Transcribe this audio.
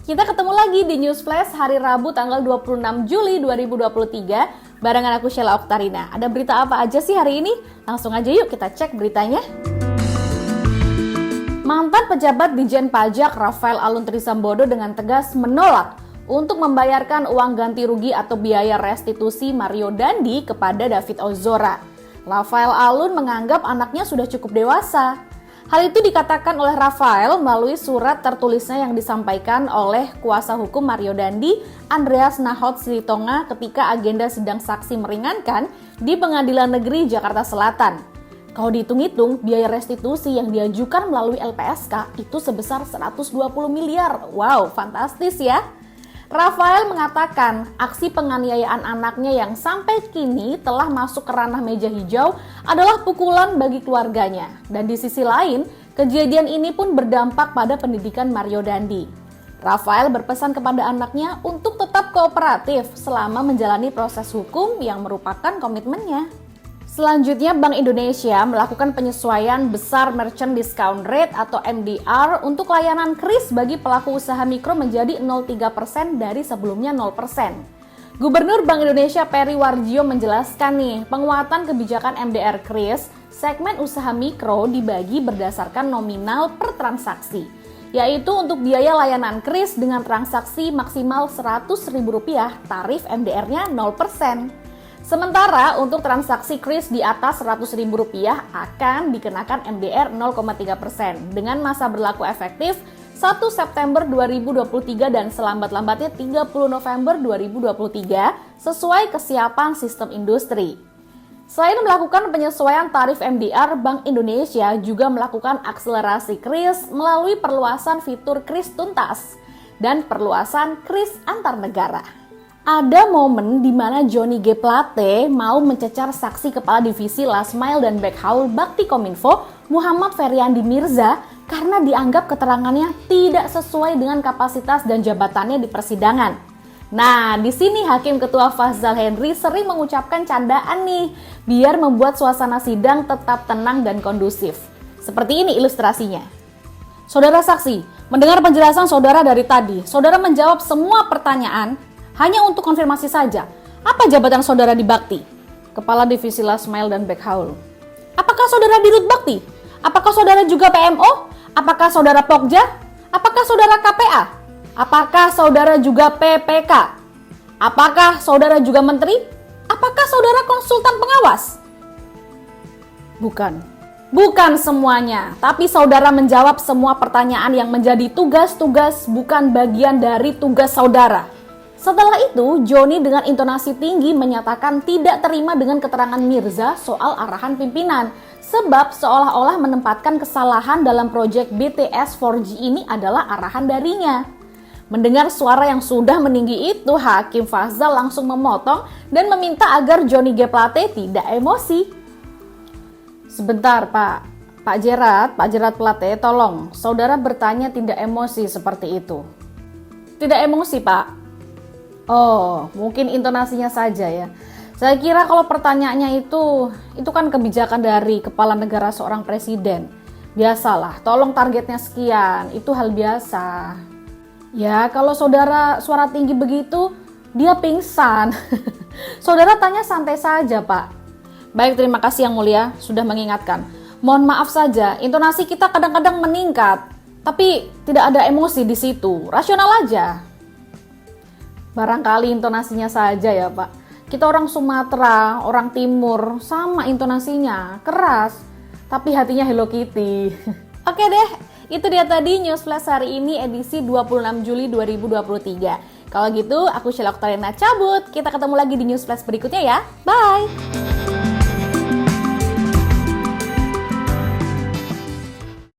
Kita ketemu lagi di News Flash hari Rabu tanggal 26 Juli 2023 barengan aku Sheila Oktarina. Ada berita apa aja sih hari ini? Langsung aja yuk kita cek beritanya. Mantan pejabat Dijen Pajak Rafael Alun Trisambodo dengan tegas menolak untuk membayarkan uang ganti rugi atau biaya restitusi Mario Dandi kepada David Ozora. Rafael Alun menganggap anaknya sudah cukup dewasa. Hal itu dikatakan oleh Rafael melalui surat tertulisnya yang disampaikan oleh kuasa hukum Mario Dandi, Andreas Nahot Silitonga ketika agenda sidang saksi meringankan di Pengadilan Negeri Jakarta Selatan. Kalau dihitung-hitung, biaya restitusi yang diajukan melalui LPSK itu sebesar 120 miliar. Wow, fantastis ya! Rafael mengatakan aksi penganiayaan anaknya yang sampai kini telah masuk ke ranah meja hijau adalah pukulan bagi keluarganya. Dan di sisi lain, kejadian ini pun berdampak pada pendidikan Mario Dandi. Rafael berpesan kepada anaknya untuk tetap kooperatif selama menjalani proses hukum yang merupakan komitmennya. Selanjutnya, Bank Indonesia melakukan penyesuaian besar Merchant Discount Rate atau MDR untuk layanan KRIS bagi pelaku usaha mikro menjadi 0,3% dari sebelumnya 0%. Gubernur Bank Indonesia Peri Warjio menjelaskan nih, penguatan kebijakan MDR KRIS segmen usaha mikro dibagi berdasarkan nominal per transaksi, yaitu untuk biaya layanan KRIS dengan transaksi maksimal Rp100.000, tarif MDR-nya 0%. Sementara untuk transaksi KRIS di atas Rp100.000 akan dikenakan MDR 0,3% dengan masa berlaku efektif 1 September 2023 dan selambat-lambatnya 30 November 2023 sesuai kesiapan sistem industri. Selain melakukan penyesuaian tarif MDR, Bank Indonesia juga melakukan akselerasi KRIS melalui perluasan fitur KRIS tuntas dan perluasan KRIS antar negara. Ada momen di mana Johnny G. Plate mau mencecar saksi Kepala Divisi Last Mile dan Backhaul Bakti Kominfo, Muhammad Feryandi Mirza, karena dianggap keterangannya tidak sesuai dengan kapasitas dan jabatannya di persidangan. Nah, di sini Hakim Ketua Fazal Henry sering mengucapkan candaan nih, biar membuat suasana sidang tetap tenang dan kondusif. Seperti ini ilustrasinya. Saudara saksi, mendengar penjelasan saudara dari tadi, saudara menjawab semua pertanyaan. Hanya untuk konfirmasi saja, apa jabatan saudara di Bakti? Kepala Divisi Last Mile dan Backhaul. Apakah saudara di Rut Bakti? Apakah saudara juga PMO? Apakah saudara Pokja? Apakah saudara KPA? Apakah saudara juga PPK? Apakah saudara juga menteri? Apakah saudara konsultan pengawas? Bukan semuanya, tapi saudara menjawab semua pertanyaan yang menjadi tugas-tugas bukan bagian dari tugas saudara. Setelah itu, Johnny dengan intonasi tinggi menyatakan tidak terima dengan keterangan Mirza soal arahan pimpinan, sebab seolah-olah menempatkan kesalahan dalam proyek BTS 4G ini adalah arahan darinya. Mendengar suara yang sudah meninggi itu, Hakim Fazal langsung memotong dan meminta agar Johnny G. Plate tidak emosi. Sebentar Pak Jerat Plate, tolong, saudara bertanya tidak emosi seperti itu. Tidak emosi Pak. Oh, mungkin intonasinya saja ya. Saya kira kalau pertanyaannya itu kan kebijakan dari kepala negara seorang presiden. Biasalah, tolong targetnya sekian, itu hal biasa. Ya, kalau saudara suara tinggi begitu, dia pingsan. Saudara tanya santai saja, Pak. Baik, terima kasih Yang Mulia, sudah mengingatkan. Mohon maaf saja, intonasi kita kadang-kadang meningkat, tapi tidak ada emosi di situ, rasional aja. Barangkali intonasinya saja ya Pak. Kita orang Sumatera, orang Timur, sama intonasinya, keras. Tapi hatinya Hello Kitty. Oke deh, itu dia tadi News Flash hari ini edisi 26 Juli 2023. Kalau gitu, aku Sheila Oktarina cabut. Kita ketemu lagi di News Flash berikutnya ya. Bye!